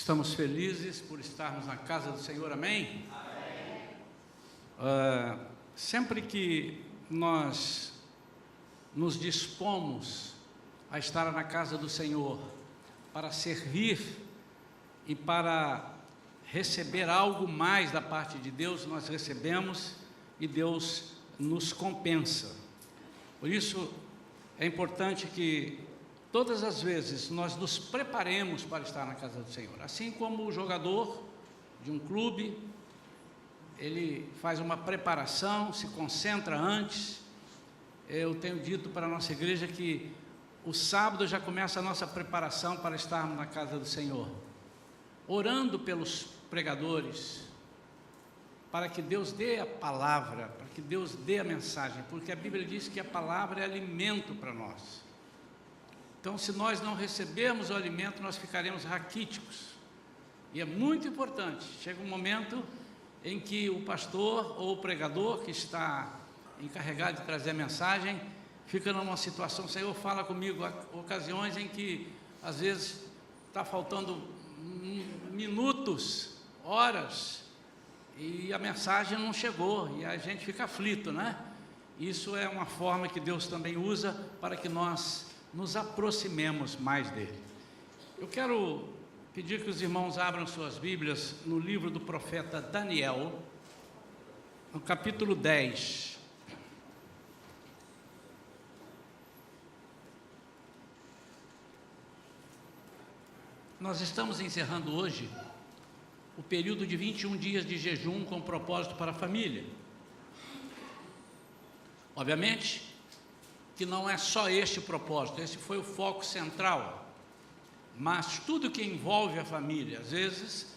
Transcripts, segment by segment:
Estamos felizes por estarmos na casa do Senhor, amém? Sempre que nós nos dispomos a estar na casa do Senhor para servir e para receber algo mais da parte de Deus, nós recebemos e Deus nos compensa. Por isso é importante que todas as vezes nós nos preparemos para estar na casa do Senhor. Assim como o jogador de um clube, ele faz uma preparação, se concentra antes. Eu tenho dito para a nossa igreja que o sábado já começa a nossa preparação para estarmos na casa do Senhor, orando pelos pregadores, para que Deus dê a palavra, para que Deus dê a mensagem, porque a Bíblia diz que a palavra é alimento para nós. Então, se nós não recebermos o alimento, nós ficaremos raquíticos. E é muito importante, chega um momento em que o pastor ou o pregador que está encarregado de trazer a mensagem, fica numa situação, o Senhor fala comigo, há ocasiões em que, às vezes, está faltando minutos, horas, e a mensagem não chegou, e a gente fica aflito, né? Isso é uma forma que Deus também usa para que nós nos aproximemos mais dele. Eu quero pedir que os irmãos abram suas Bíblias no livro do profeta Daniel, no capítulo 10. Nós estamos encerrando hoje o período de 21 dias de jejum com propósito para a família. Obviamente que não é só este propósito, esse foi o foco central, mas tudo que envolve a família, às vezes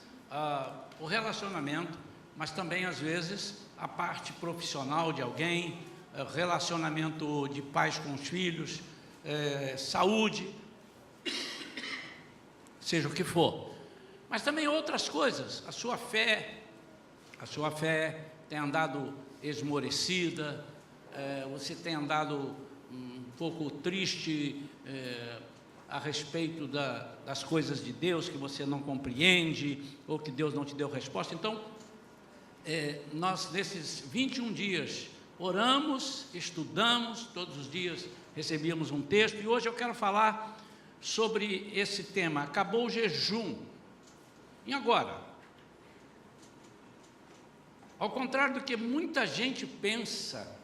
o relacionamento, mas também às vezes a parte profissional de alguém, relacionamento de pais com os filhos, saúde, seja o que for, mas também outras coisas, a sua fé tem andado esmorecida, você tem andado um pouco triste a respeito das coisas de Deus que você não compreende, ou que Deus não te deu resposta. Então, nós nesses 21 dias oramos, estudamos, todos os dias recebíamos um texto, e hoje eu quero falar sobre esse tema. Acabou o jejum, e agora? Ao contrário do que muita gente pensa,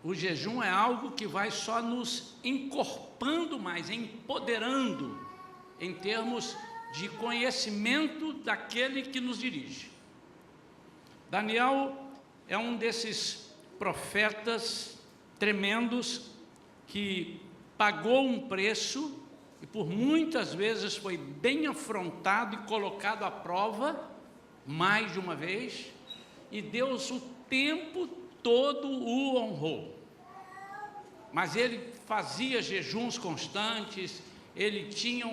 o jejum é algo que vai só nos encorpando mais, empoderando, em termos de conhecimento daquele que nos dirige. Daniel é um desses profetas tremendos que pagou um preço e por muitas vezes foi bem afrontado e colocado à prova, mais de uma vez, e Deus o tempo todo o honrou. Mas ele fazia jejuns constantes, ele tinha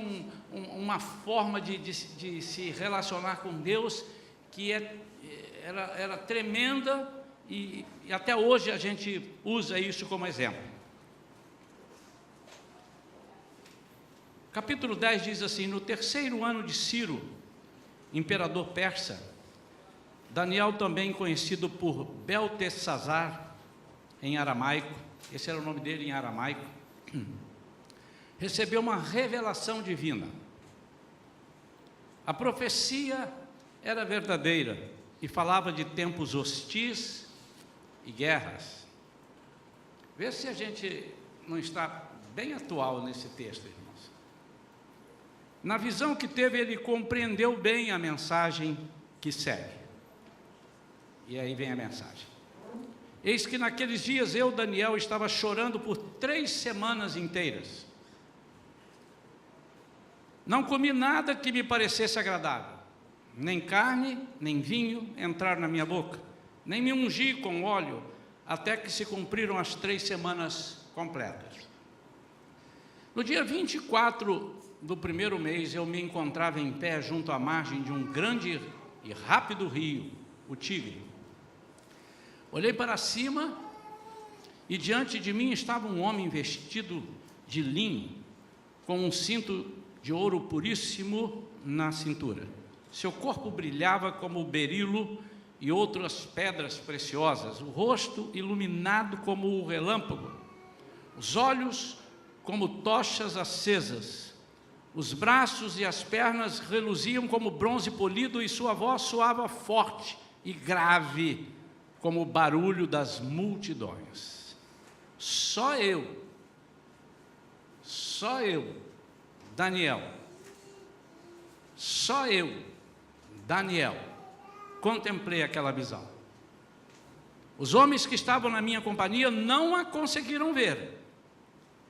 uma forma de se relacionar com Deus que era tremenda, e até hoje a gente usa isso como exemplo. Capítulo 10 diz assim: no terceiro ano de Ciro, imperador persa, Daniel, também conhecido por Beltesazar, em aramaico, esse era o nome dele em aramaico, recebeu uma revelação divina. A profecia era verdadeira e falava de tempos hostis e guerras. Vê se a gente não está bem atual nesse texto, irmãos. Na visão que teve, ele compreendeu bem a mensagem que segue. E aí vem a mensagem. Eis que naqueles dias eu, Daniel, estava chorando por 3 semanas inteiras. Não comi nada que me parecesse agradável, nem carne, nem vinho entrar na minha boca, nem me ungi com óleo, até que se cumpriram as 3 semanas completas. No dia 24 do primeiro mês, eu me encontrava em pé junto à margem de um grande e rápido rio, o Tigre. Olhei para cima e diante de mim estava um homem vestido de linho, com um cinto de ouro puríssimo na cintura. Seu corpo brilhava como o berilo e outras pedras preciosas, o rosto iluminado como o relâmpago, os olhos como tochas acesas, os braços e as pernas reluziam como bronze polido e sua voz soava forte e grave como o barulho das multidões. Só eu, Daniel, contemplei aquela visão. Os homens que estavam na minha companhia não a conseguiram ver.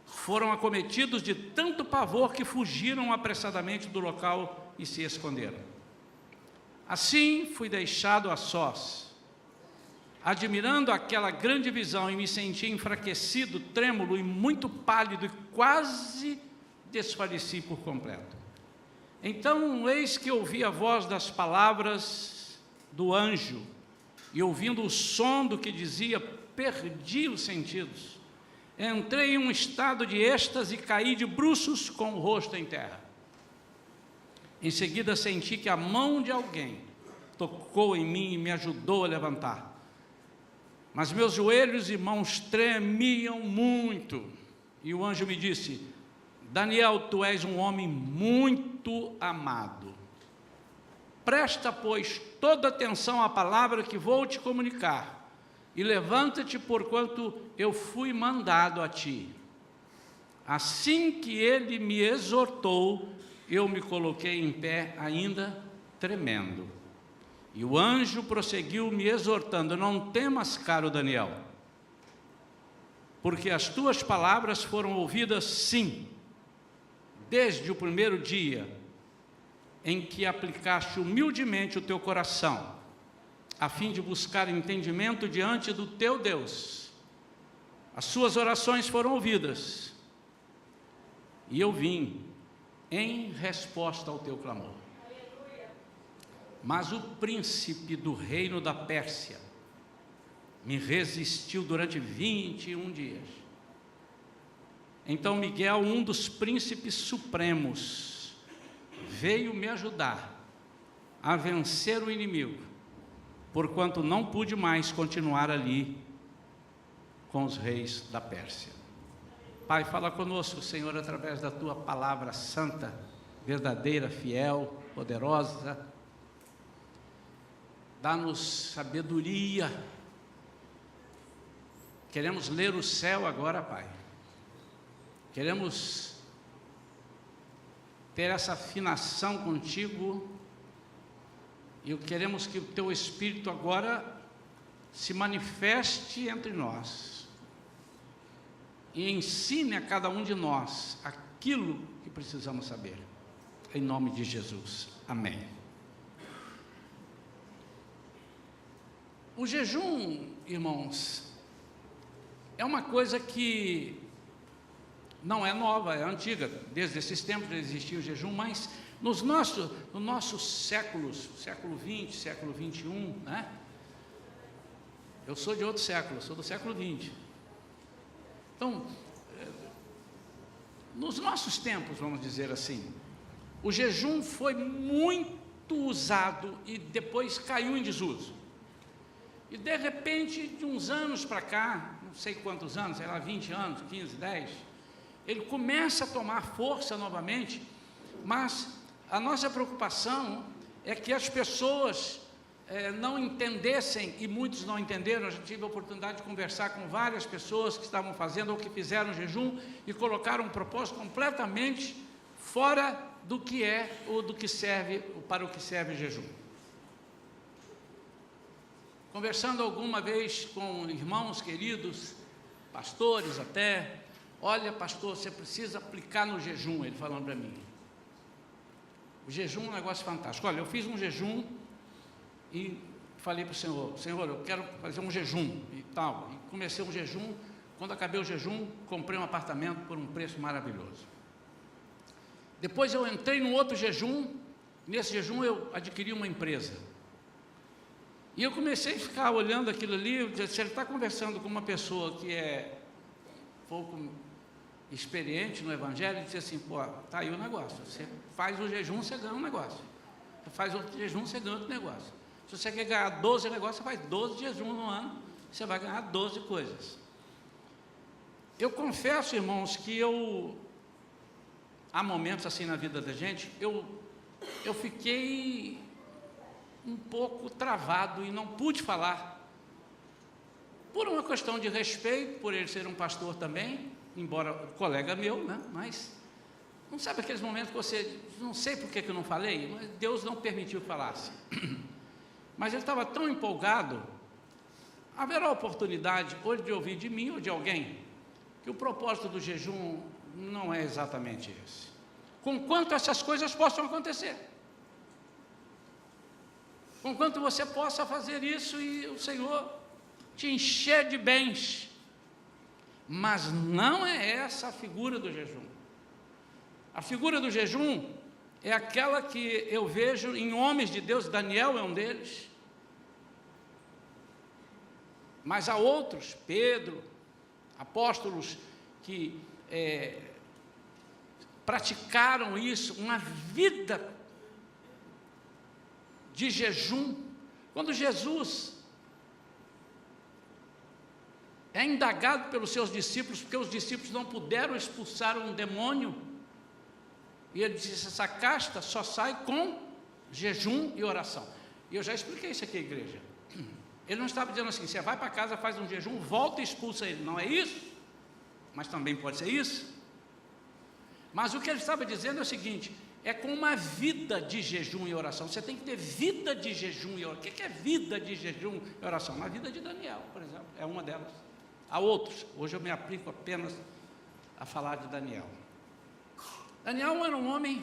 Foram acometidos de tanto pavor que fugiram apressadamente do local e se esconderam. Assim fui deixado a sós, admirando aquela grande visão, e me senti enfraquecido, trêmulo e muito pálido, e quase desfaleci por completo. Então, eis que ouvi a voz das palavras do anjo, e ouvindo o som do que dizia, perdi os sentidos. Entrei em um estado de êxtase e caí de bruços com o rosto em terra. Em seguida senti que a mão de alguém tocou em mim e me ajudou a levantar. Mas meus joelhos e mãos tremiam muito. E o anjo me disse: Daniel, tu és um homem muito amado. Presta, pois, toda atenção à palavra que vou te comunicar. E levanta-te, porquanto eu fui mandado a ti. Assim que ele me exortou, eu me coloquei em pé, ainda tremendo. E o anjo prosseguiu me exortando: não temas, caro Daniel, porque as tuas palavras foram ouvidas, sim, desde o primeiro dia em que aplicaste humildemente o teu coração, a fim de buscar entendimento diante do teu Deus. As suas orações foram ouvidas, e eu vim em resposta ao teu clamor. Mas o príncipe do reino da Pérsia me resistiu durante 21 dias. Então Miguel, um dos príncipes supremos, veio me ajudar a vencer o inimigo, porquanto não pude mais continuar ali com os reis da Pérsia. Pai, fala conosco, Senhor, através da Tua palavra santa, verdadeira, fiel, poderosa. Dá-nos sabedoria. Queremos ler o céu agora, Pai. Queremos ter essa afinação contigo, e queremos que o Teu Espírito agora se manifeste entre nós e ensine a cada um de nós aquilo que precisamos saber, em nome de Jesus, amém. O jejum, irmãos, é uma coisa que não é nova, é antiga. Desde esses tempos existia o jejum, mas nos nossos séculos, século XX, século XXI, né? Eu sou de outro século, sou do século XX. Então, nos nossos tempos, vamos dizer assim, o jejum foi muito usado e depois caiu em desuso. E de repente, de uns anos para cá, não sei quantos anos, sei lá, 20 anos, 15, 10, ele começa a tomar força novamente, mas a nossa preocupação é que as pessoas não entendessem, e muitos não entenderam. Eu já tive a oportunidade de conversar com várias pessoas que estavam fazendo ou que fizeram jejum e colocaram um propósito completamente fora do que é ou do que serve, para o que serve o jejum. Conversando alguma vez com irmãos queridos, pastores até, olha, pastor, você precisa aplicar no jejum, ele falando para mim. O jejum é um negócio fantástico. Olha, eu fiz um jejum e falei para o Senhor: Senhor, eu quero fazer um jejum e tal. E comecei um jejum. Quando acabei o jejum, comprei um apartamento por um preço maravilhoso. Depois eu entrei num outro jejum. Nesse jejum eu adquiri uma empresa. E eu comecei a ficar olhando aquilo ali. Se ele está conversando com uma pessoa que é pouco experiente no Evangelho, disse assim: pô, tá aí o negócio, você faz o jejum, você ganha um negócio, você faz outro jejum, você ganha outro negócio. Se você quer ganhar 12 negócios, você faz 12 jejum no ano, você vai ganhar 12 coisas. Eu confesso, irmãos, que há momentos assim na vida da gente, eu fiquei um pouco travado e não pude falar, por uma questão de respeito, por ele ser um pastor também, embora colega meu, né? Mas não sabe aqueles momentos que você, não sei por que eu não falei, mas Deus não permitiu que falasse. Mas ele estava tão empolgado. Haverá oportunidade ou de ouvir de mim ou de alguém que o propósito do jejum não é exatamente esse, conquanto essas coisas possam acontecer, conquanto você possa fazer isso e o Senhor te encher de bens. Mas não é essa a figura do jejum. A figura do jejum é aquela que eu vejo em homens de Deus. Daniel é um deles, mas há outros, Pedro, apóstolos, que praticaram isso, uma vida de jejum. Quando Jesus é indagado pelos seus discípulos, porque os discípulos não puderam expulsar um demônio, e ele disse: essa casta só sai com jejum e oração. E eu já expliquei isso aqui à igreja. Ele não estava dizendo assim: você vai para casa, faz um jejum, volta e expulsa ele. Não é isso, mas também pode ser isso. Mas o que ele estava dizendo é o seguinte: é com uma vida de jejum e oração. Você tem que ter vida de jejum e oração. O que é vida de jejum e oração? A vida de Daniel, por exemplo, é uma delas. Há outros, hoje eu me aplico apenas a falar de Daniel. Daniel era um homem,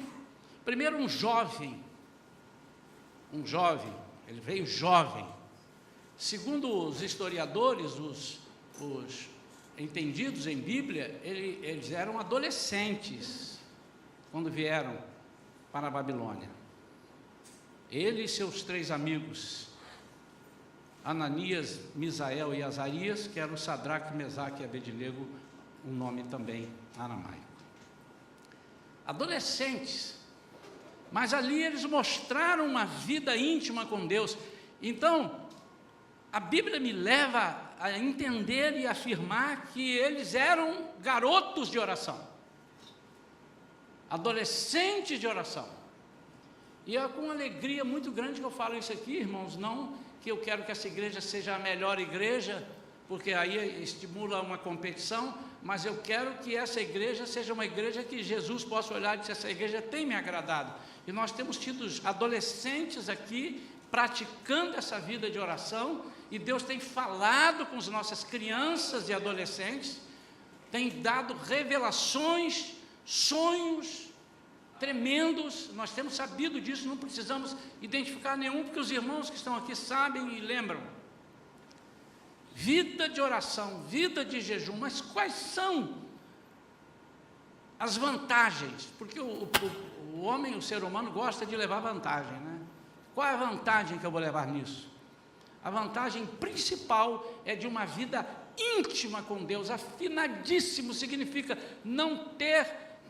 primeiro um jovem, ele veio jovem. Segundo os historiadores, os entendidos em Bíblia, eles eram adolescentes quando vieram para a Babilônia. Ele e seus 3 amigos, Ananias, Misael e Azarias, que eram Sadraque, Mesaque e Abednego, um nome também aramaico. Adolescentes, mas ali eles mostraram uma vida íntima com Deus. Então, a Bíblia me leva a entender e afirmar que eles eram garotos de oração, adolescentes de oração. E é com alegria muito grande que eu falo isso aqui, irmãos. Não que eu quero que essa igreja seja a melhor igreja, porque aí estimula uma competição, mas eu quero que essa igreja seja uma igreja que Jesus possa olhar e dizer: essa igreja tem me agradado. E nós temos tido adolescentes aqui praticando essa vida de oração, e Deus tem falado com as nossas crianças e adolescentes, tem dado revelações, sonhos tremendos. Nós temos sabido disso, não precisamos identificar nenhum, porque os irmãos que estão aqui sabem e lembram. Vida de oração, vida de jejum. Mas quais são as vantagens? Porque o homem, o ser humano, gosta de levar vantagem, né? Qual é a vantagem que eu vou levar nisso? A vantagem principal é de uma vida íntima com Deus, afinadíssimo. Significa não ter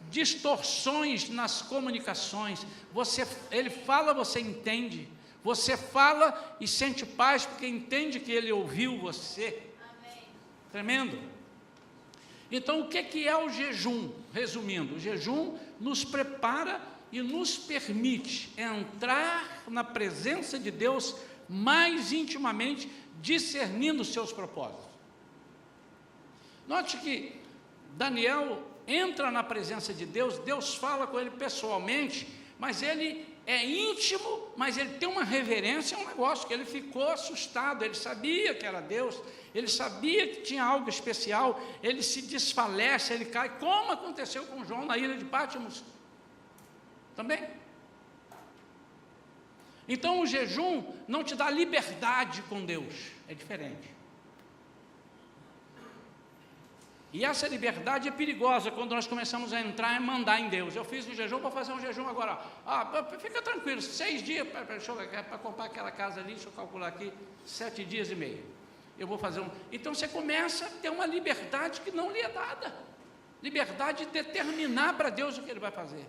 distorções nas comunicações. Ele fala, você entende. Você fala e sente paz, porque entende que ele ouviu você. Amém. Tremendo. Então, o que é o jejum? Resumindo, o jejum nos prepara e nos permite entrar na presença de Deus mais intimamente, discernindo os seus propósitos. Note que Daniel entra na presença de Deus, Deus fala com ele pessoalmente, mas ele é íntimo, mas ele tem uma reverência, um negócio que ele ficou assustado. Ele sabia que era Deus, ele sabia que tinha algo especial. Ele se desfalece, ele cai, como aconteceu com João na ilha de Pátimos também. Então o jejum não te dá liberdade com Deus, é diferente. E essa liberdade é perigosa quando nós começamos a entrar e mandar em Deus. Eu fiz o jejum, vou fazer um jejum agora. Fica tranquilo, 6 dias para comprar aquela casa ali, deixa eu calcular aqui, 7 dias e meio. Eu vou fazer um. Então você começa a ter uma liberdade que não lhe é dada. liberdade de determinar para Deus o que Ele vai fazer.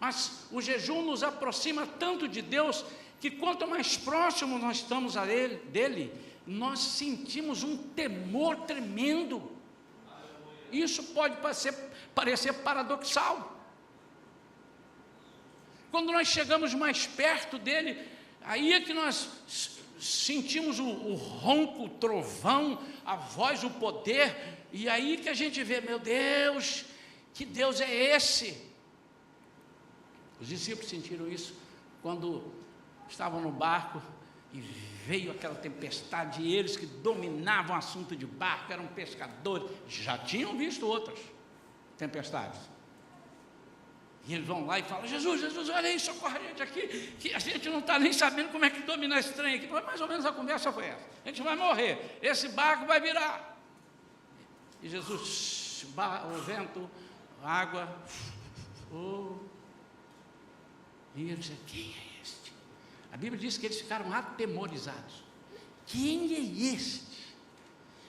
Mas o jejum nos aproxima tanto de Deus, que quanto mais próximo nós estamos dele, nós sentimos um temor tremendo. Isso pode parecer paradoxal. Quando nós chegamos mais perto dele, aí é que nós sentimos o ronco, o trovão, a voz, o poder, e aí que a gente vê, meu Deus, que Deus é esse? Os discípulos sentiram isso quando estavam no barco e veio aquela tempestade, e eles que dominavam o assunto de barco, eram pescadores, já tinham visto outras tempestades. E eles vão lá e falam, Jesus, olha aí, socorre a gente aqui, que a gente não está nem sabendo como é que domina esse trem aqui. Mais ou menos a conversa foi essa, a gente vai morrer, esse barco vai virar. E Jesus, o vento, a água, e eles disseram, quem é este? A Bíblia diz que eles ficaram atemorizados. Quem é este?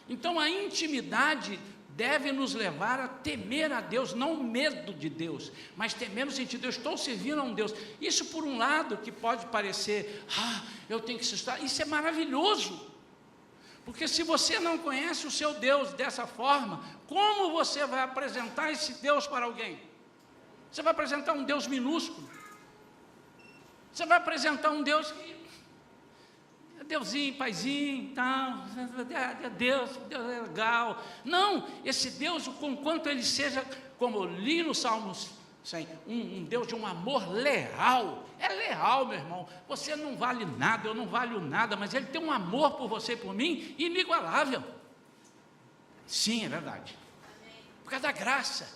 Então a intimidade deve nos levar a temer a Deus, não medo de Deus, mas temer no sentido de eu estou servindo a um Deus. Isso por um lado que pode parecer, eu tenho que assustar, isso é maravilhoso, porque se você não conhece o seu Deus dessa forma, como você vai apresentar esse Deus para alguém? Você vai apresentar um Deus minúsculo, você vai apresentar um Deus que Deusinho, paizinho, tal, Deus é legal. Não, esse Deus, conquanto ele seja, como eu li no Salmos 100, um Deus de um amor leal. É leal, meu irmão. Você não vale nada, eu não valho nada, mas ele tem um amor por você e por mim inigualável. Sim, é verdade. Por causa da graça,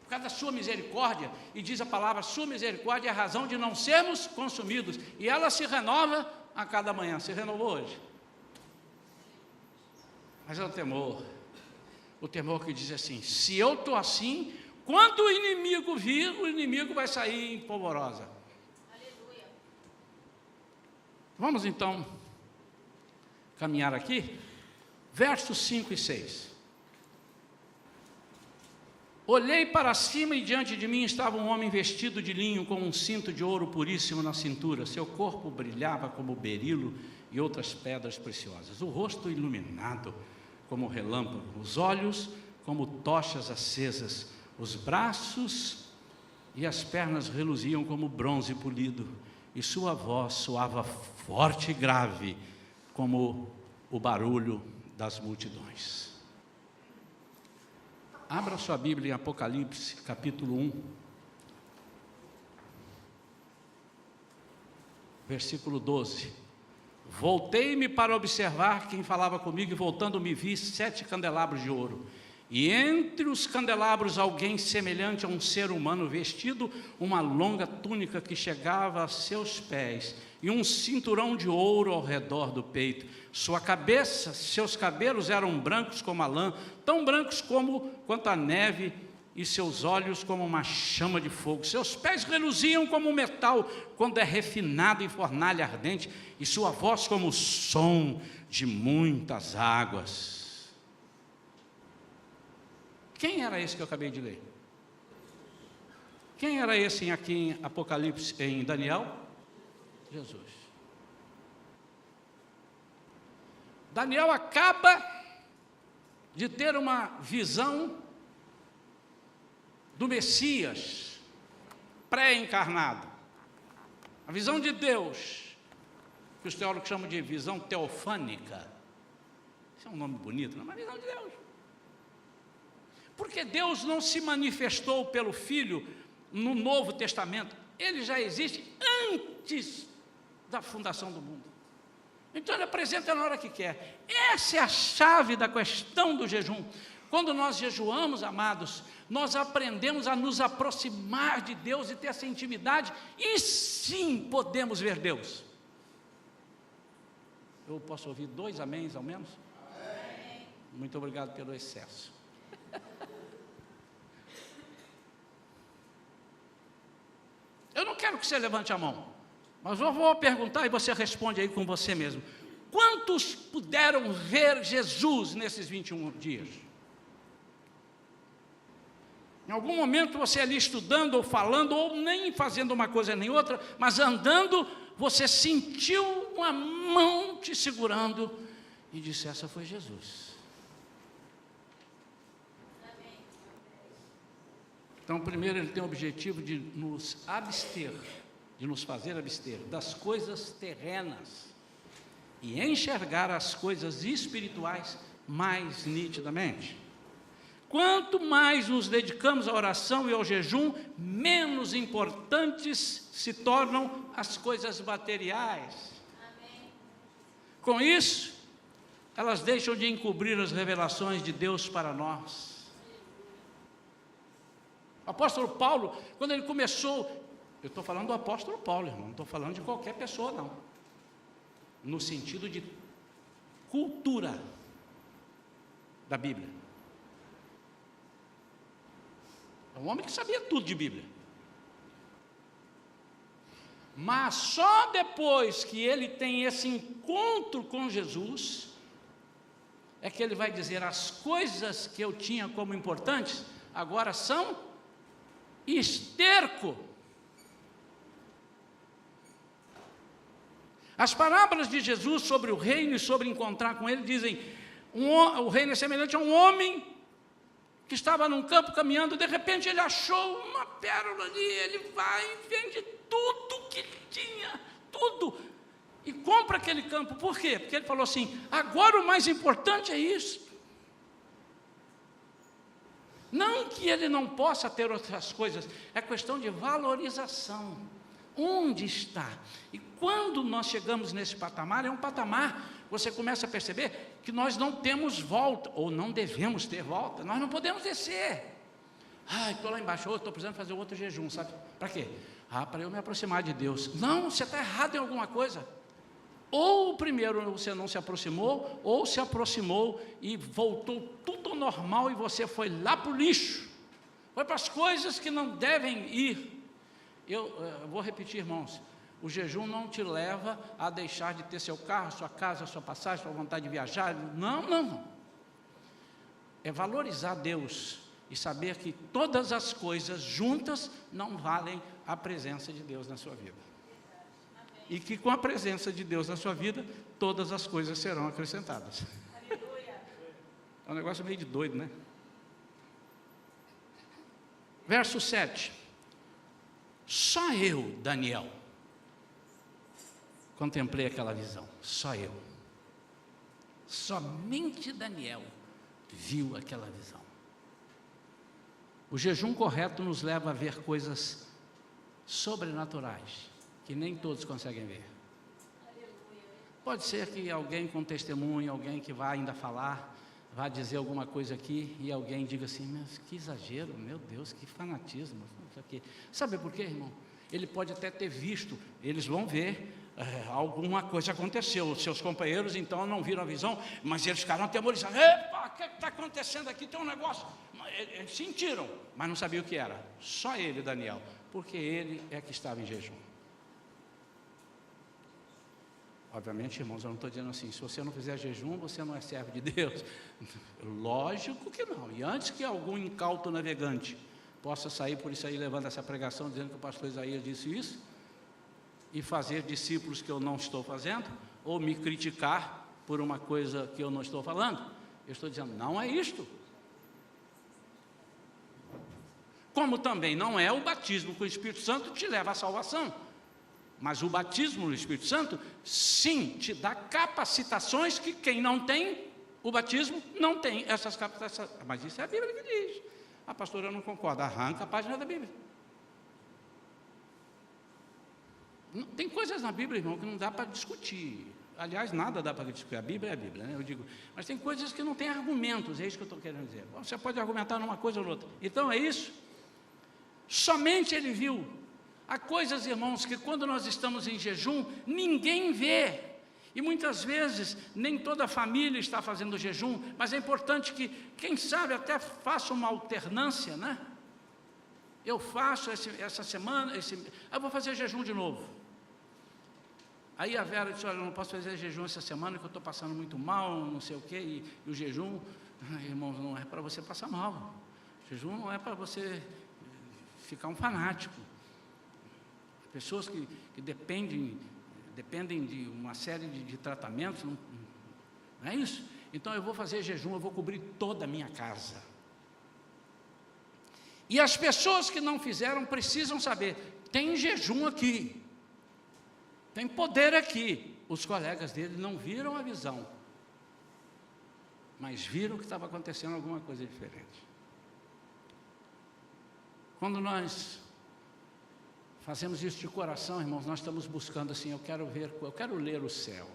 por causa da sua misericórdia, e diz a palavra, sua misericórdia é a razão de não sermos consumidos, e ela se renova a cada manhã. Se renovou hoje? Mas é o temor que diz assim, se eu estou assim, quando o inimigo vir, o inimigo vai sair em polvorosa. Aleluia. Vamos então caminhar aqui, versos 5 e 6. Olhei para cima e diante de mim estava um homem vestido de linho com um cinto de ouro puríssimo na cintura. Seu corpo brilhava como berilo e outras pedras preciosas. O rosto iluminado como relâmpago, os olhos como tochas acesas, os braços e as pernas reluziam como bronze polido, e sua voz soava forte e grave como o barulho das multidões. Abra sua Bíblia em Apocalipse, capítulo 1, versículo 12. Voltei-me para observar quem falava comigo, e voltando-me vi 7 candelabros de ouro. E entre os candelabros alguém semelhante a um ser humano, vestido uma longa túnica que chegava a seus pés, e um cinturão de ouro ao redor do peito. Sua cabeça, seus cabelos eram brancos como a lã, tão brancos quanto a neve, e seus olhos como uma chama de fogo. Seus pés reluziam como metal quando é refinado em fornalha ardente, e sua voz como o som de muitas águas. Quem era esse que eu acabei de ler? Quem era esse aqui em Apocalipse, em Daniel? Jesus. Daniel acaba de ter uma visão do Messias pré-encarnado, a visão de Deus, que os teólogos chamam de visão teofânica. Isso é um nome bonito, não é uma visão de Deus. Porque Deus não se manifestou pelo Filho no Novo Testamento, ele já existe antes da fundação do mundo. Então ele apresenta na hora que quer. Essa é a chave da questão do jejum. Quando nós jejuamos, amados, nós aprendemos a nos aproximar de Deus e ter essa intimidade, e sim podemos ver Deus. Eu posso ouvir 2 améns ao menos? Amém. Muito obrigado pelo excesso. Eu não quero que você levante a mão, mas eu vou perguntar e você responde aí com você mesmo. Quantos puderam ver Jesus nesses 21 dias? Em algum momento você ali estudando ou falando, ou nem fazendo uma coisa nem outra, mas andando, você sentiu uma mão te segurando e disse: essa foi Jesus. Então, primeiro, ele tem o objetivo de nos abster, de nos fazer abster das coisas terrenas e enxergar as coisas espirituais mais nitidamente. Quanto mais nos dedicamos à oração e ao jejum, menos importantes se tornam as coisas materiais. Amém. Com isso, elas deixam de encobrir as revelações de Deus para nós. O apóstolo Paulo, quando ele começou, eu estou falando do apóstolo Paulo, irmão, não estou falando de qualquer pessoa, não. No sentido de cultura da Bíblia. É um homem que sabia tudo de Bíblia. Mas só depois que ele tem esse encontro com Jesus, é que ele vai dizer: as coisas que eu tinha como importantes, agora são esterco. As parábolas de Jesus sobre o reino e sobre encontrar com ele dizem: o reino é semelhante a um homem que estava num campo caminhando, de repente ele achou uma pérola ali, ele vai e vende tudo que tinha, tudo, e compra aquele campo. Por quê? Porque ele falou assim: agora o mais importante é isso. Não que ele não possa ter outras coisas, é questão de valorização. Onde está? E quando nós chegamos nesse patamar, é um patamar, você começa a perceber que nós não temos volta, ou não devemos ter volta, nós não podemos descer. Estou lá embaixo, estou precisando fazer outro jejum, sabe? Para quê? Para eu me aproximar de Deus. Não, você está errado em alguma coisa. Ou primeiro você não se aproximou, ou se aproximou e voltou tudo ao normal e você foi lá para o lixo, foi para as coisas que não devem ir. Eu vou repetir, irmãos, o jejum não te leva a deixar de ter seu carro, sua casa, sua passagem, sua vontade de viajar. Não. É valorizar Deus e saber que todas as coisas juntas não valem a presença de Deus na sua vida. E que com a presença de Deus na sua vida, todas as coisas serão acrescentadas. É um negócio meio de doido, né? Verso 7. Só eu, Daniel, contemplei aquela visão. Só eu. Somente Daniel viu aquela visão. O jejum correto nos leva a ver coisas sobrenaturais, que nem todos conseguem ver. Pode ser que alguém com testemunho, alguém que vai ainda falar, vá dizer alguma coisa aqui e alguém diga assim: mas que exagero, meu Deus, que fanatismo. Sabe por quê, irmão? Ele pode até ter visto, eles vão ver, alguma coisa aconteceu, os seus companheiros então não viram a visão, mas eles ficaram atemorizados. Epa, o que está acontecendo aqui? Tem um negócio. Eles sentiram, mas não sabiam o que era. Só ele, Daniel, porque ele é que estava em jejum. Obviamente, irmãos, eu não estou dizendo assim: se você não fizer jejum, você não é servo de Deus. Lógico que não. E antes que algum incauto navegante possa sair por isso aí, levando essa pregação, dizendo que o pastor Isaías disse isso, e fazer discípulos que eu não estou fazendo, ou me criticar por uma coisa que eu não estou falando, eu estou dizendo: não é isto. Como também não é o batismo com o Espírito Santo que te leva à salvação. Mas o batismo no Espírito Santo, sim, te dá capacitações que quem não tem o batismo não tem essas capacitações. Mas isso é a Bíblia que diz. A pastora, eu não concordo. Arranca a página da Bíblia. Tem coisas na Bíblia, irmão, que não dá para discutir. Aliás, nada dá para discutir. A Bíblia é a Bíblia, né? Eu digo. Mas tem coisas que não tem argumentos. É isso que eu estou querendo dizer. Você pode argumentar numa coisa ou noutra. Então é isso. Somente ele viu. Há coisas, irmãos, que quando nós estamos em jejum, ninguém vê. E muitas vezes, nem toda a família está fazendo jejum, mas é importante que, quem sabe, até faça uma alternância, né? Eu faço essa semana, eu vou fazer jejum de novo. Aí a Vera disse: olha, eu não posso fazer jejum essa semana, porque eu estou passando muito mal, não sei o quê, e o jejum, irmãos, não é para você passar mal. Jejum não é para você ficar um fanático. Pessoas que dependem de uma série de tratamentos, não é isso? Então eu vou fazer jejum, eu vou cobrir toda a minha casa. E as pessoas que não fizeram precisam saber, tem jejum aqui, tem poder aqui. Os colegas dele não viram a visão, mas viram que estava acontecendo alguma coisa diferente. Quando nós fazemos isso de coração, irmãos, nós estamos buscando assim, eu quero ler o céu.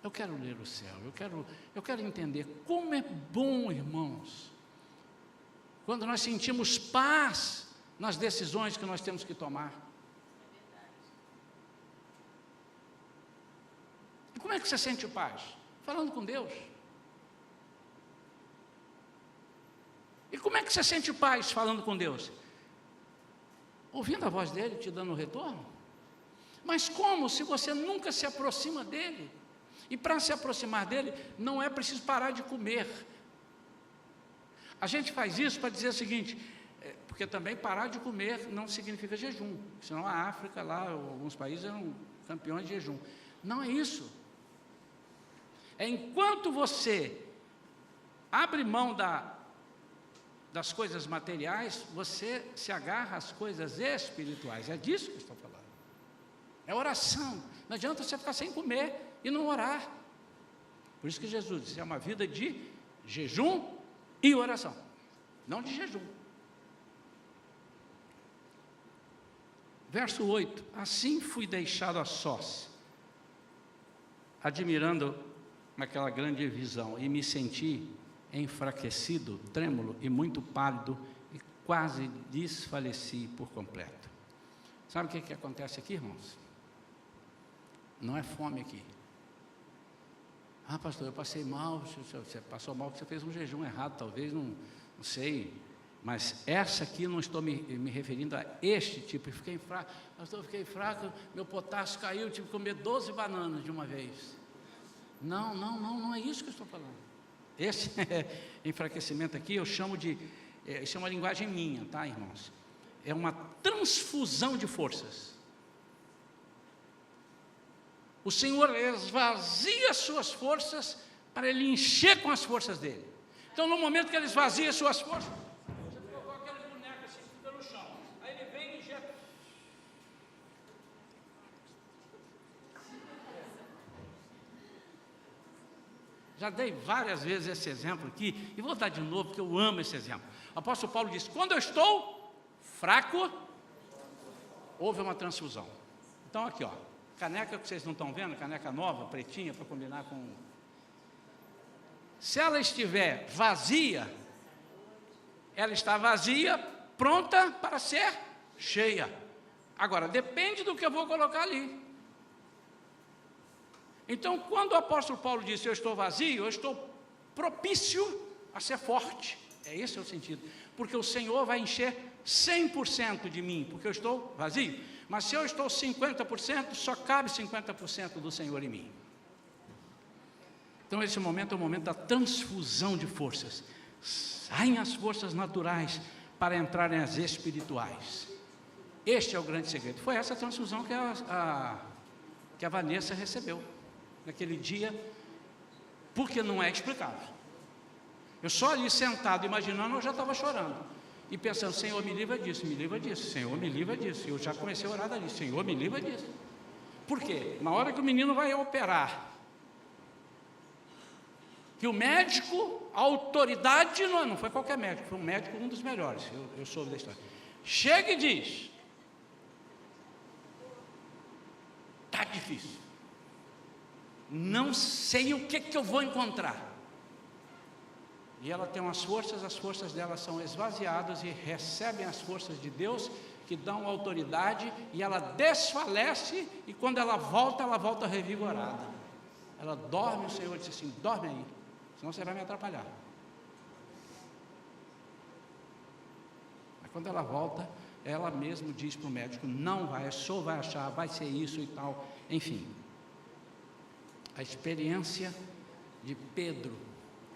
Eu quero ler o céu, eu quero entender como é bom, irmãos, quando nós sentimos paz nas decisões que nós temos que tomar. E como é que você sente paz? Falando com Deus. E como é que você sente paz falando com Deus? Ouvindo a voz dele, te dando retorno. Mas como, se você nunca se aproxima dele? E para se aproximar dele, não é preciso parar de comer. A gente faz isso para dizer o seguinte, porque também parar de comer não significa jejum, senão a África, lá, alguns países eram campeões de jejum. Não é isso. É enquanto você abre mão das coisas materiais, você se agarra às coisas espirituais. É disso que eu estou falando. É oração. Não adianta você ficar sem comer e não orar. Por isso que Jesus disse, é uma vida de jejum e oração, não de jejum. Verso 8, assim fui deixado a sós, admirando aquela grande visão, e me senti enfraquecido, trêmulo e muito pálido, e quase desfaleci por completo. Sabe o que acontece aqui, irmãos? Não é fome aqui. Ah, pastor, eu passei mal. Você passou mal porque você fez um jejum errado, talvez, não sei. Mas essa aqui não estou me referindo a este tipo. Eu fiquei fraco, pastor, eu fiquei fraco, meu potássio caiu, tive que comer 12 bananas de uma vez. Não é isso que eu estou falando. Esse enfraquecimento aqui eu chamo de, isso é uma linguagem minha, tá, irmãos? É uma transfusão de forças. O Senhor esvazia as suas forças para Ele encher com as forças dele. Então, no momento que Ele esvazia as suas forças, você colocou aquele boneco assim, fica no chão. Aí Ele vem e injeta. Já dei várias vezes esse exemplo aqui, e vou dar de novo, porque eu amo esse exemplo. O apóstolo Paulo disse, quando eu estou fraco, houve uma transfusão. Então, aqui, ó. Caneca que vocês não estão vendo, caneca nova, pretinha, para combinar com... Se ela estiver vazia, ela está vazia, pronta para ser cheia. Agora, depende do que eu vou colocar ali. Então, quando o apóstolo Paulo disse, eu estou vazio, eu estou propício a ser forte. Esse é o sentido. Porque o Senhor vai encher 100% de mim, porque eu estou vazio. Mas se eu estou 50%, só cabe 50% do Senhor em mim. Então esse momento é o momento da transfusão de forças. Saem as forças naturais para entrarem as espirituais. Este é o grande segredo. Foi essa transfusão que a Vanessa recebeu naquele dia, porque não é explicável. Eu só ali sentado, imaginando, eu já estava chorando. E pensando, Senhor, me livra disso, Senhor, me livra disso. Eu já comecei a orar dali, Senhor, me livra disso. Por quê? Na hora que o menino vai operar, que o médico, a autoridade, não foi qualquer médico, foi um médico, um dos melhores, eu soube da história, chega e diz, está difícil, não sei o que eu vou encontrar. E ela tem umas forças, as forças dela são esvaziadas e recebem as forças de Deus, que dão autoridade, e ela desfalece, e quando ela volta revigorada. Ela dorme, o Senhor disse assim, dorme aí, senão você vai me atrapalhar. Mas quando ela volta, ela mesma diz para o médico, não vai, só vai achar, vai ser isso e tal, enfim. A experiência de Pedro,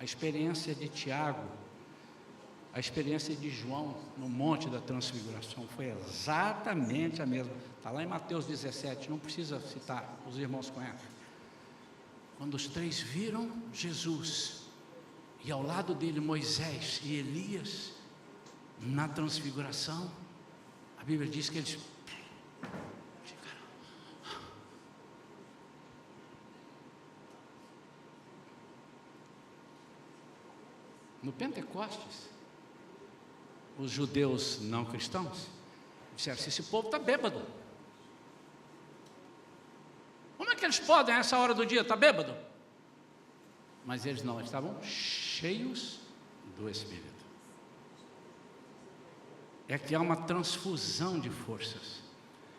a experiência de Tiago, A experiência de João no Monte da Transfiguração foi exatamente a mesma. Está lá em Mateus 17, não precisa citar, os irmãos conhecem. Quando os três viram Jesus, e ao lado dele Moisés e Elias, na transfiguração, a Bíblia diz que eles ficaram. No Pentecostes, os judeus não cristãos disseram assim: esse povo está bêbado. Como é que eles podem, a essa hora do dia, estar bêbado? Mas eles não, estavam cheios do Espírito. É que há uma transfusão de forças.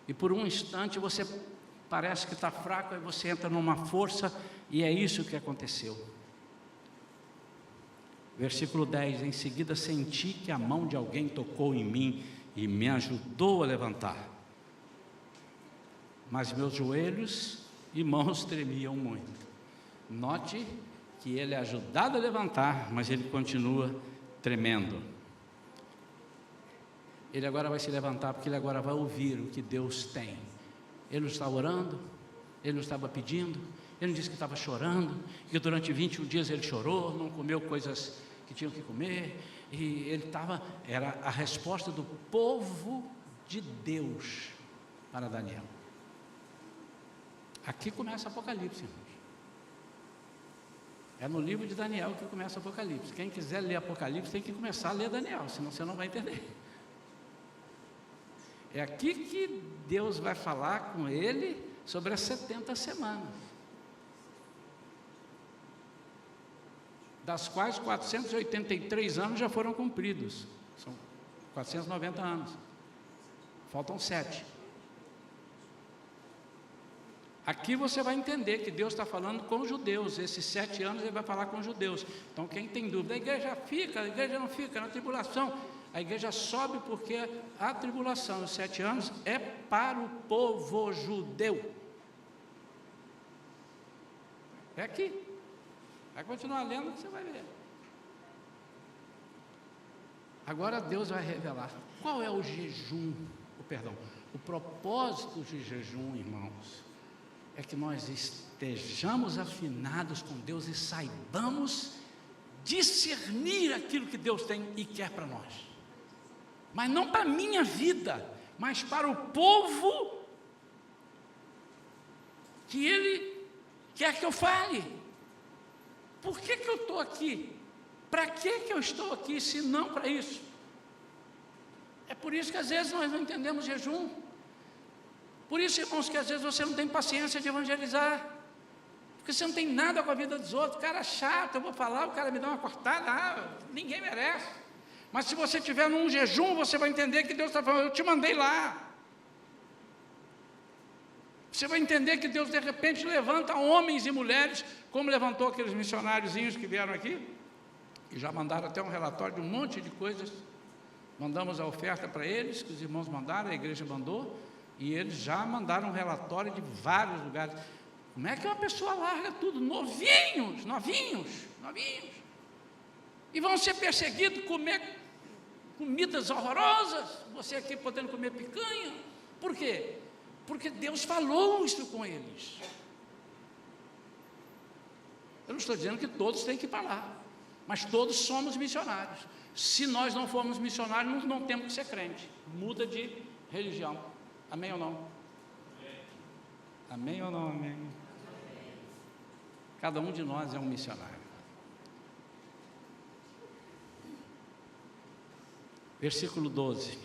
E por um instante você parece que está fraco, aí você entra numa força, e é isso que aconteceu. Versículo 10: em seguida senti que a mão de alguém tocou em mim e me ajudou a levantar. Mas meus joelhos e mãos tremiam muito. Note que ele é ajudado a levantar, mas ele continua tremendo. Ele agora vai se levantar, porque ele agora vai ouvir o que Deus tem. Ele não estava orando, ele não estava pedindo, ele não disse que estava chorando, que durante 21 dias ele chorou, não comeu coisas que tinham que comer, e ele estava, era a resposta do povo de Deus para Daniel. Aqui começa o Apocalipse, irmãos. É no livro de Daniel que começa o Apocalipse. Quem quiser ler Apocalipse tem que começar a ler Daniel, senão você não vai entender. É aqui que Deus vai falar com ele sobre as 70 semanas, das quais 483 anos já foram cumpridos, são 490 anos, faltam 7. Aqui você vai entender que Deus está falando com os judeus, esses 7 anos ele vai falar com os judeus. Então quem tem dúvida, a igreja fica, a igreja não fica, na tribulação, a igreja sobe porque a tribulação, os 7 anos, é para o povo judeu. É aqui, vai continuar lendo que você vai ver. Agora Deus vai revelar qual é o jejum, o propósito de jejum, irmãos. É que nós estejamos afinados com Deus e saibamos discernir aquilo que Deus tem e quer para nós. Mas não para a minha vida, mas para o povo que Ele quer que eu fale. Por que eu estou aqui? Para que eu estou aqui, se não para isso? É por isso que às vezes nós não entendemos jejum. Por isso, irmãos, que às vezes você não tem paciência de evangelizar, porque você não tem nada com a vida dos outros. Cara chato, eu vou falar, o cara me dá uma cortada, ninguém merece. Mas se você estiver num jejum, você vai entender que Deus está falando: eu te mandei lá. Você vai entender que Deus de repente levanta homens e mulheres, como levantou aqueles missionáriozinhos que vieram aqui, e já mandaram até um relatório de um monte de coisas. Mandamos a oferta para eles, que os irmãos mandaram, a igreja mandou, e eles já mandaram um relatório de vários lugares. Como é que uma pessoa larga tudo? Novinhos, e vão ser perseguidos, comer comidas horrorosas, você aqui podendo comer picanha. Por quê? Porque Deus falou isso com eles. Eu não estou dizendo que todos têm que ir para lá, mas todos somos missionários. Se nós não formos missionários, não temos que ser crente. Muda de religião. Amém ou não? Amém ou não? Amém. Cada um de nós é um missionário. Versículo 12.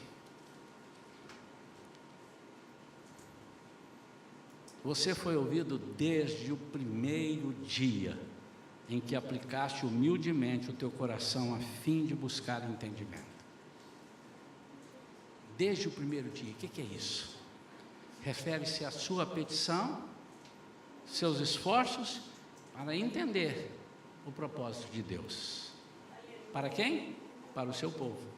Você foi ouvido desde o primeiro dia em que aplicaste humildemente o teu coração a fim de buscar entendimento. Desde o primeiro dia. O que é isso? Refere-se à sua petição, seus esforços para entender o propósito de Deus. Para quem? Para o seu povo.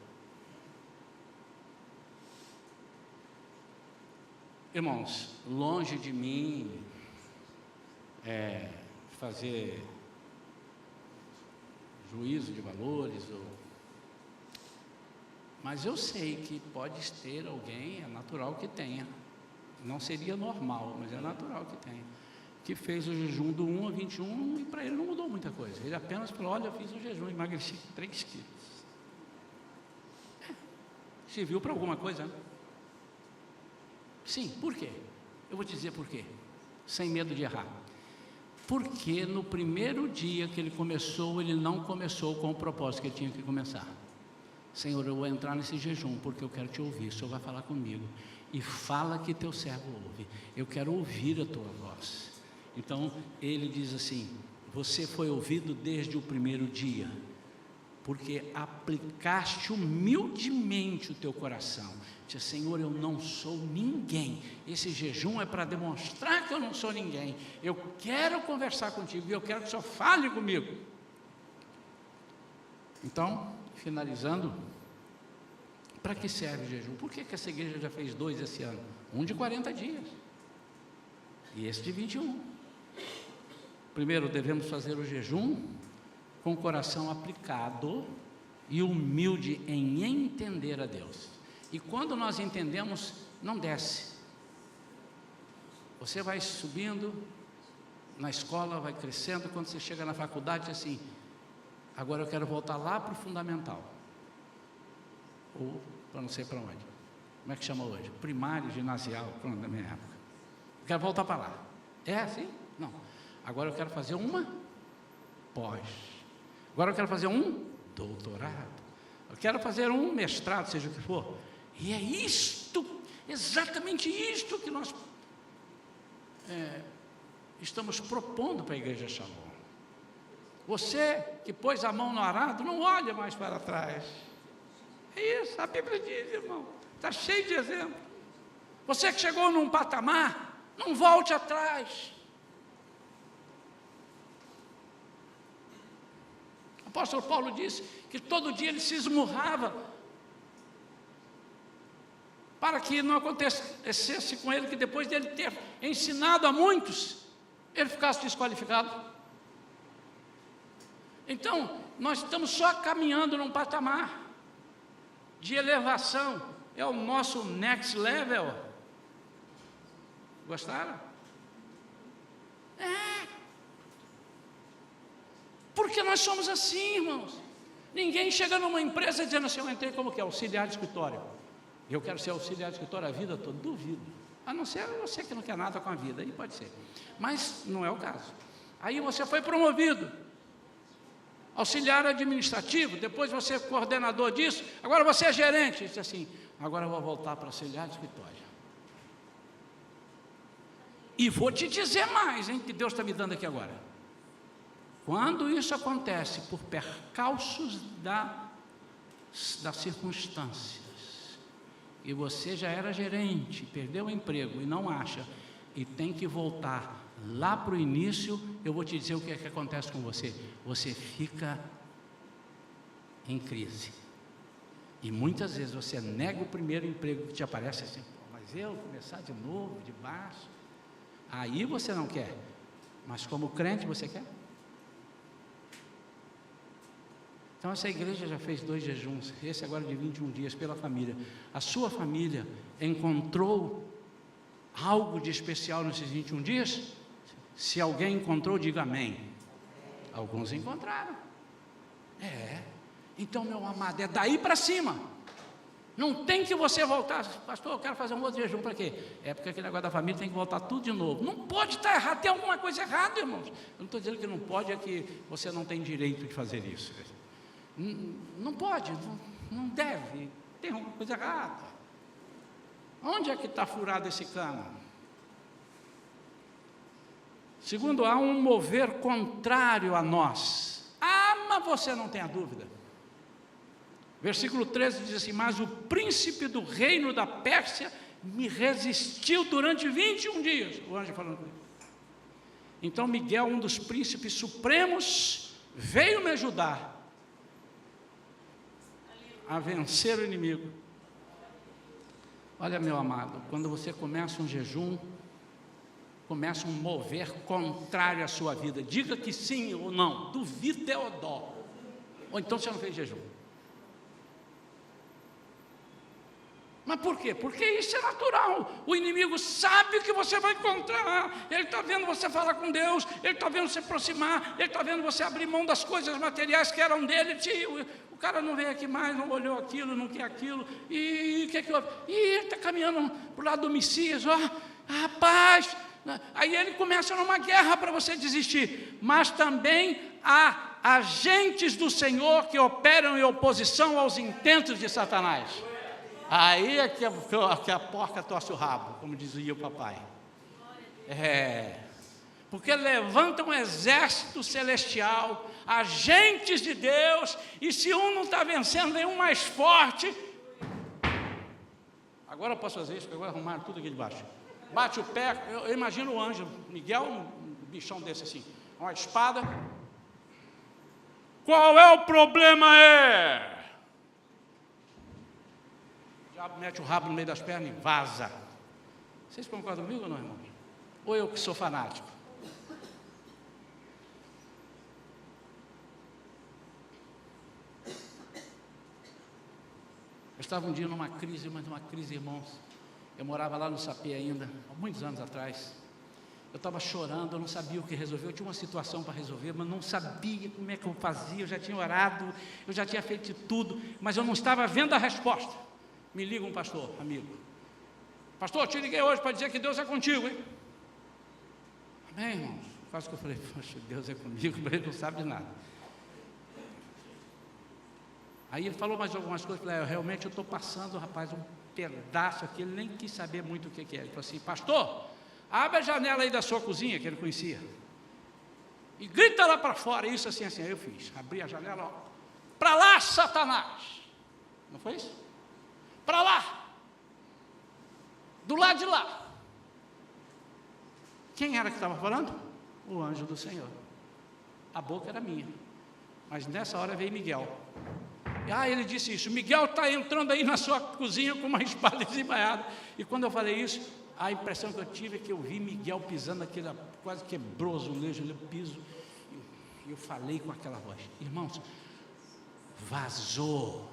Irmãos, longe de mim fazer juízo de valores ou Mas eu sei que pode ter alguém, é natural que tenha, não seria normal, mas é natural que tenha, que fez o jejum do 1 a 21 e para ele não mudou muita coisa. Ele apenas falou: olha, eu fiz o jejum, emagreci 3 quilos. Serviu para alguma coisa, né? Sim, por quê? Eu vou te dizer por quê, sem medo de errar. Porque no primeiro dia que ele começou, ele não começou com o propósito que ele tinha que começar. Senhor, eu vou entrar nesse jejum porque eu quero te ouvir. O Senhor vai falar comigo. E fala que teu servo ouve. Eu quero ouvir a tua voz. Então ele diz assim: você foi ouvido desde o primeiro dia, porque aplicaste humildemente o teu coração. Diz: Senhor, eu não sou ninguém. Esse jejum é para demonstrar que eu não sou ninguém. Eu quero conversar contigo e eu quero que o Senhor fale comigo. Então, finalizando, para que serve o jejum? Por que essa igreja já fez 2 esse ano? Um de 40 dias e esse de 21. Primeiro, devemos fazer o jejum com o coração aplicado e humilde em entender a Deus. E quando nós entendemos, não desce. Você vai subindo na escola, vai crescendo. Quando você chega na faculdade, assim: agora eu quero voltar lá para o fundamental, ou para não sei para onde. Como é que chama hoje? Primário, ginasial, pronto, na minha época. Eu quero voltar para lá. É assim? Não. Agora eu quero fazer uma pós. Agora eu quero fazer um doutorado. Eu quero fazer um mestrado, seja o que for. E é isto, exatamente isto que nós estamos propondo para a Igreja Shalom. Você que pôs a mão no arado, não olha mais para trás. É isso, a Bíblia diz, irmão. Está cheio de exemplos. Você que chegou num patamar, não volte atrás. O apóstolo Paulo disse que todo dia ele se esmurrava para que não acontecesse com ele que depois dele ter ensinado a muitos, ele ficasse desqualificado. Então, nós estamos só caminhando num patamar de elevação, é o nosso next level. Gostaram? Porque nós somos assim, irmãos. Ninguém chega numa empresa dizendo assim: eu entrei como que auxiliar de escritório, eu quero ser auxiliar de escritório a vida toda. Duvido, a não ser você que não quer nada com a vida, aí pode ser, mas não é o caso. Aí você foi promovido auxiliar administrativo, depois você é coordenador disso, agora você é gerente. Diz assim: agora eu vou voltar para auxiliar de escritório. E vou te dizer mais, hein, que Deus está me dando aqui agora. Quando isso acontece por percalços das circunstâncias, e você já era gerente, perdeu o emprego e não acha, e tem que voltar lá para o início, eu vou te dizer o que é que acontece com você. Você fica em crise. E muitas vezes você nega o primeiro emprego que te aparece assim: mas eu começar de novo, de baixo. Aí você não quer, mas como crente você quer? Então essa igreja já fez 2 jejuns, esse agora de 21 dias pela família. A sua família encontrou algo de especial nesses 21 dias? Se alguém encontrou, diga amém. Alguns encontraram. Então, meu amado, é daí para cima. Não tem que você voltar: pastor, eu quero fazer um outro jejum. Para quê? É porque aquele negócio da família tem que voltar tudo de novo. Não pode estar errado, tem alguma coisa errada, irmãos. Eu não estou dizendo que não pode, é que você não tem direito de fazer isso. Não pode, não deve, tem alguma coisa errada. Onde é que está furado esse cano? Segundo, há um mover contrário a nós. Mas você não tenha dúvida. Versículo 13 diz assim: mas o príncipe do reino da Pérsia me resistiu durante 21 dias. O anjo falando comigo. Então Miguel, um dos príncipes supremos, veio me ajudar a vencer o inimigo. Olha, meu amado, quando você começa um jejum, começa um mover contrário à sua vida. Diga que sim ou não, duvide ou dó. Ou então você não fez jejum. Mas por quê? Porque isso é natural. O inimigo sabe o que você vai encontrar. Ele está vendo você falar com Deus, ele está vendo você aproximar, ele está vendo você abrir mão das coisas materiais que eram dele. O cara não veio aqui mais, não olhou aquilo, não quer aquilo. E o que houve? E ele está caminhando para o lado do Messias. Ó, rapaz. Aí ele começa numa guerra para você desistir. Mas também há agentes do Senhor que operam em oposição aos intentos de Satanás. Aí é que a porca torce o rabo, como dizia o papai. Porque levanta um exército celestial, agentes de Deus, e se um não está vencendo, vem um mais forte. Agora eu posso fazer isso, agora arrumaram tudo aqui de baixo. Bate o pé, eu imagino o anjo, Miguel, um bichão desse assim, uma espada. Qual é o problema O diabo mete o rabo no meio das pernas e vaza. Vocês concordam comigo ou não, irmão? Ou eu que sou fanático? Eu estava um dia numa crise, mas uma crise, irmãos. Eu morava lá no Sapê ainda, há muitos anos atrás. Eu estava chorando, eu não sabia o que resolver. Eu tinha uma situação para resolver, mas não sabia como é que eu fazia. Eu já tinha orado, eu já tinha feito tudo, mas eu não estava vendo a resposta. Me liga um pastor, amigo. Pastor, eu te liguei hoje para dizer que Deus é contigo, hein? Amém, irmãos? Quase que eu falei, poxa, Deus é comigo, mas ele não sabe de nada. Aí ele falou mais algumas coisas, eu falei, realmente eu estou passando, rapaz, um pedaço aqui, ele nem quis saber muito o que é. Ele falou assim, pastor, abre a janela aí da sua cozinha, que ele conhecia, e grita lá para fora, isso assim, assim. Aí eu fiz, abri a janela, ó, para lá, Satanás. Não foi isso? Para lá, do lado de lá. Quem era que estava falando? O anjo do Senhor. A boca era minha, mas nessa hora veio Miguel. Ele disse isso, Miguel está entrando aí na sua cozinha com uma espada desembainhada. E quando eu falei isso, a impressão que eu tive é que eu vi Miguel pisando aquele, quase quebrou o azulejo ali, o piso. E eu falei com aquela voz, irmãos, vazou,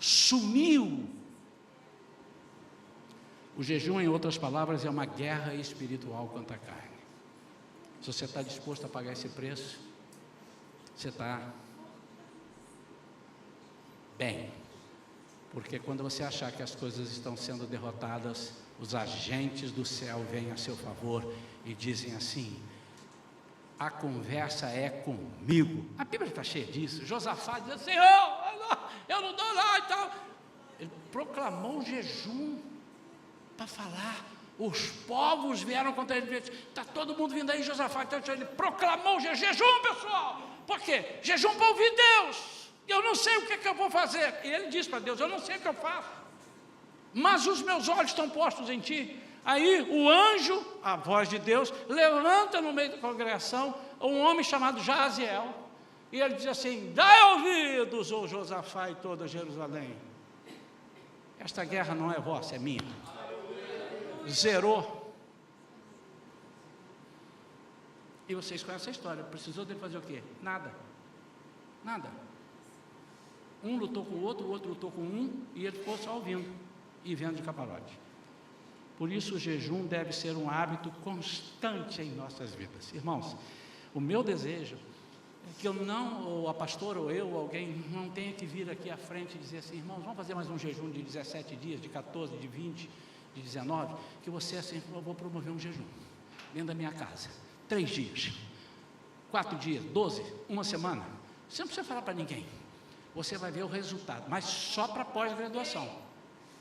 sumiu. O jejum, em outras palavras, é uma guerra espiritual contra a carne. Se você está disposto a pagar esse preço, você está bem, porque quando você achar que as coisas estão sendo derrotadas, os agentes do céu vêm a seu favor e dizem assim, a conversa é comigo. A Bíblia está cheia disso. Josafá diz, Senhor, eu não dou lá e tal. Ele proclamou o jejum para falar, os povos vieram contra ele, está todo mundo vindo aí, Josafá, então ele proclamou o jejum, pessoal. Por quê? Jejum para ouvir Deus. Eu não sei o que eu vou fazer. E ele disse para Deus, eu não sei o que eu faço, mas os meus olhos estão postos em ti. Aí o anjo, a voz de Deus, levanta no meio da congregação um homem chamado Jaziel, e ele diz assim, dai ouvidos, ó Josafá e toda Jerusalém, esta guerra não é vossa, é minha. Zerou. E vocês conhecem a história, precisou dele fazer o quê? Nada. Um lutou com o outro lutou com um, e ele ficou só ouvindo e vendo de camarote. Por isso o jejum deve ser um hábito constante em nossas vidas. Irmãos, o meu desejo é que eu não, ou a pastora, ou eu, ou alguém, não tenha que vir aqui à frente e dizer assim, irmãos, vamos fazer mais um jejum de 17 dias, de 14, de 20, de 19, que você assim, eu vou promover um jejum, dentro da minha casa, 3 dias, 4 dias, 12, uma semana, você não precisa falar para ninguém. Você vai ver o resultado, mas só para pós-graduação.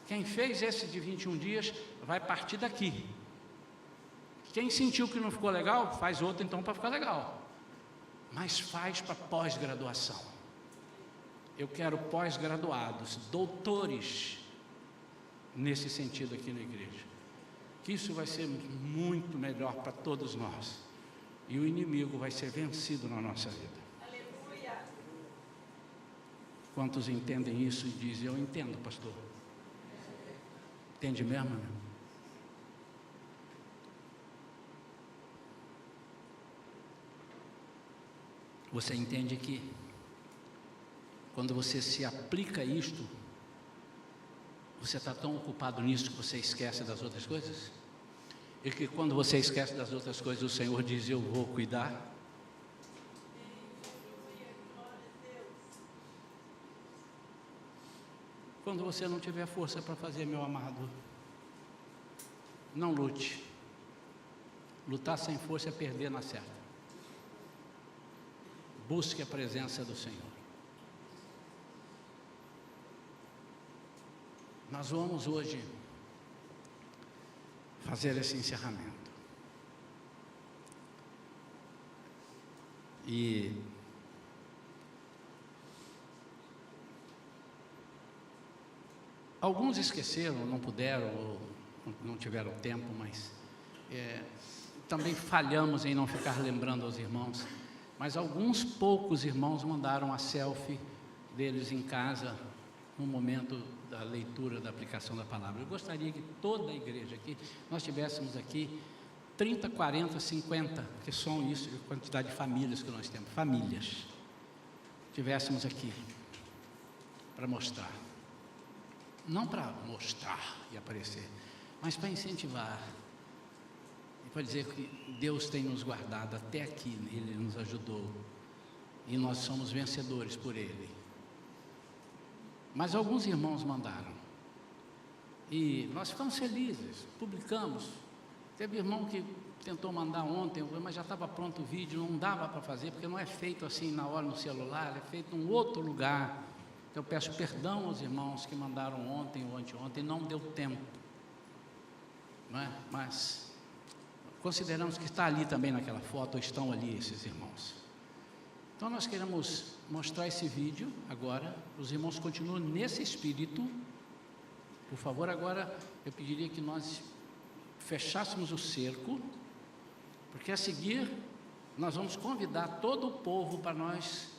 Quem fez esse de 21 dias, vai partir daqui. Quem sentiu que não ficou legal, faz outro então para ficar legal. Mas faz para pós-graduação. Eu quero pós-graduados, doutores, nesse sentido aqui na igreja. Que isso vai ser muito melhor para todos nós. E o inimigo vai ser vencido na nossa vida. Quantos entendem isso e dizem, eu entendo, pastor? Entende mesmo, meu? Você entende que quando você se aplica isto, Você está tão ocupado nisso que você esquece das outras coisas? E que quando você esquece das outras coisas, o Senhor diz: eu vou cuidar? Quando você não tiver força para fazer, meu amado, não lute. Lutar sem força é perder na certa. Busque a presença do Senhor. Nós vamos hoje fazer esse encerramento. E alguns esqueceram, não puderam, ou não tiveram tempo, mas também falhamos em não ficar lembrando aos irmãos. Mas alguns poucos irmãos mandaram a selfie deles em casa, no momento da leitura, da aplicação da palavra. Eu gostaria que toda a igreja aqui, nós tivéssemos aqui 30, 40, 50, que são isso, a quantidade de famílias que nós temos, famílias, tivéssemos aqui para mostrar. Não para mostrar e aparecer, mas para incentivar. E para dizer que Deus tem nos guardado até aqui, Ele nos ajudou. E nós somos vencedores por Ele. Mas alguns irmãos mandaram. E nós ficamos felizes, publicamos. Teve irmão que tentou mandar ontem, mas já estava pronto o vídeo, não dava para fazer, porque não é feito assim na hora no celular, é feito em outro lugar. Eu peço perdão aos irmãos que mandaram ontem ou anteontem, não deu tempo, não é? Mas consideramos que está ali também naquela foto, ou estão ali esses irmãos. Então nós queremos mostrar esse vídeo agora, os irmãos continuam nesse espírito. Por favor, agora eu pediria que nós fechássemos o cerco, porque a seguir nós vamos convidar todo o povo para nós,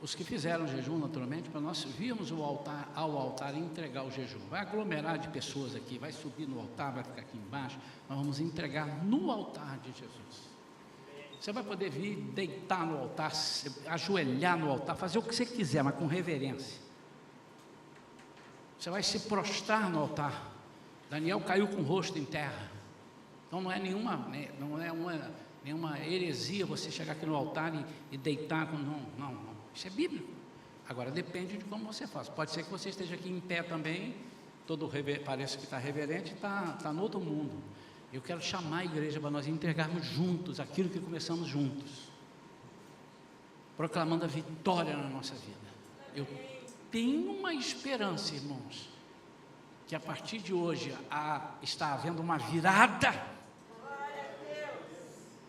os que fizeram jejum naturalmente, para nós virmos ao altar e entregar o jejum. Vai aglomerar de pessoas aqui, vai subir no altar, vai ficar aqui embaixo, nós vamos entregar no altar de Jesus. Você vai poder vir deitar no altar, ajoelhar no altar, fazer o que você quiser, mas com reverência. Você vai se prostrar no altar. Daniel caiu com o rosto em terra. Então não é nenhuma heresia você chegar aqui no altar e deitar com... Não. Isso é bíblico. Agora depende de como você faz. Pode ser que você esteja aqui em pé também, parece que está reverente, está no outro mundo. Eu quero chamar a igreja para nós entregarmos juntos aquilo que começamos juntos, proclamando a vitória na nossa vida. Eu tenho uma esperança, irmãos, que a partir de hoje está havendo uma virada.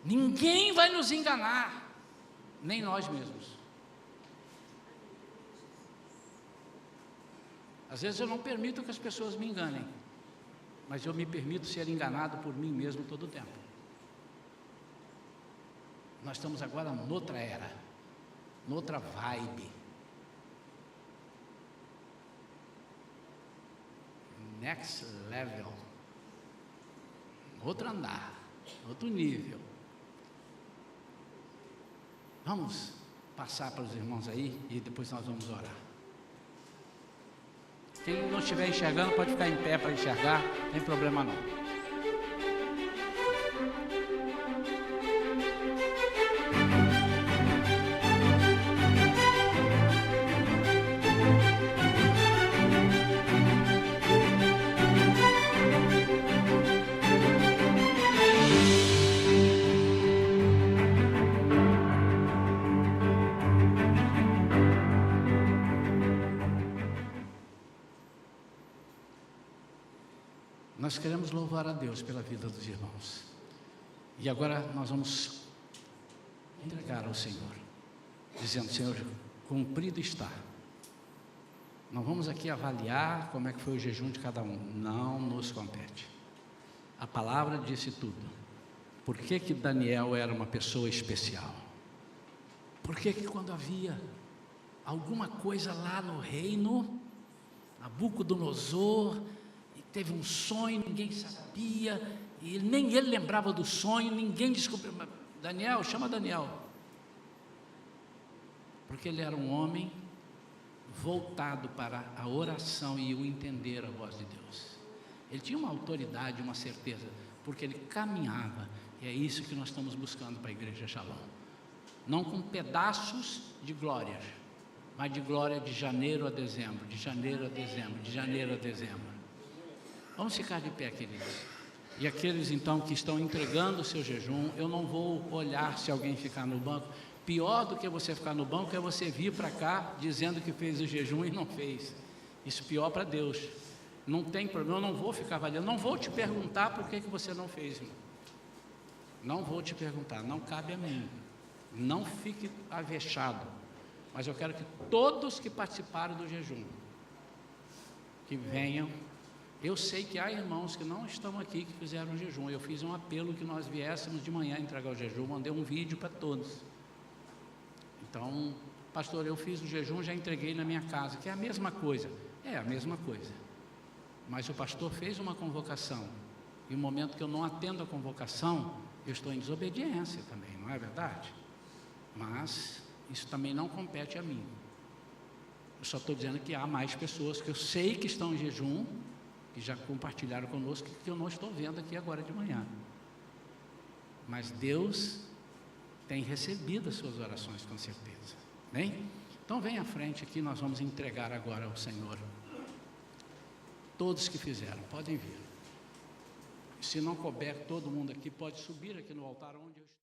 Ninguém vai nos enganar, nem nós mesmos. Às vezes eu não permito que as pessoas me enganem, mas eu me permito ser enganado por mim mesmo todo o tempo. Nós estamos agora noutra era, noutra vibe. Next level. Outro andar, outro nível. Vamos passar para os irmãos aí e depois nós vamos orar. Quem não estiver enxergando pode ficar em pé para enxergar, não tem problema não. Nós queremos louvar a Deus pela vida dos irmãos. E agora nós vamos entregar ao Senhor, dizendo: Senhor, cumprido está. Não vamos aqui avaliar como é que foi o jejum de cada um. Não nos compete. A palavra disse tudo. Por que que Daniel era uma pessoa especial? Por que que quando havia alguma coisa lá no reino, Nabucodonosor teve um sonho, ninguém sabia, e nem ele lembrava do sonho, ninguém descobriu. Daniel, chama Daniel, porque ele era um homem voltado para a oração e o entender a voz de Deus. Ele tinha uma autoridade, uma certeza, porque ele caminhava, e é isso que nós estamos buscando para a Igreja Shalom. Não com pedaços de glória, mas de glória de janeiro a dezembro, de janeiro a dezembro, de janeiro a dezembro. Vamos ficar de pé, queridos. E aqueles então que estão entregando o seu jejum, eu não vou olhar se alguém ficar no banco. Pior do que você ficar no banco é você vir para cá dizendo que fez o jejum e não fez. Isso pior para Deus. Não tem problema, eu não vou ficar avaliando, não vou te perguntar por que você não fez, irmão. Não vou te perguntar, não cabe a mim. Não fique avexado. Mas eu quero que todos que participaram do jejum, que venham. Eu sei que há irmãos que não estão aqui que fizeram jejum. Eu fiz um apelo que nós viéssemos de manhã entregar o jejum, mandei um vídeo para todos. Então, pastor, eu fiz o jejum, já entreguei na minha casa, que é a mesma coisa. É a mesma coisa. Mas o pastor fez uma convocação. E no momento que eu não atendo a convocação, eu estou em desobediência também, não é verdade? Mas isso também não compete a mim. Eu só estou dizendo que há mais pessoas que eu sei que estão em jejum, que já compartilharam conosco, que eu não estou vendo aqui agora de manhã. Mas Deus tem recebido as suas orações, com certeza. Bem? Então vem à frente aqui, nós vamos entregar agora ao Senhor. Todos que fizeram, podem vir. Se não couber todo mundo aqui, pode subir aqui no altar onde eu estou.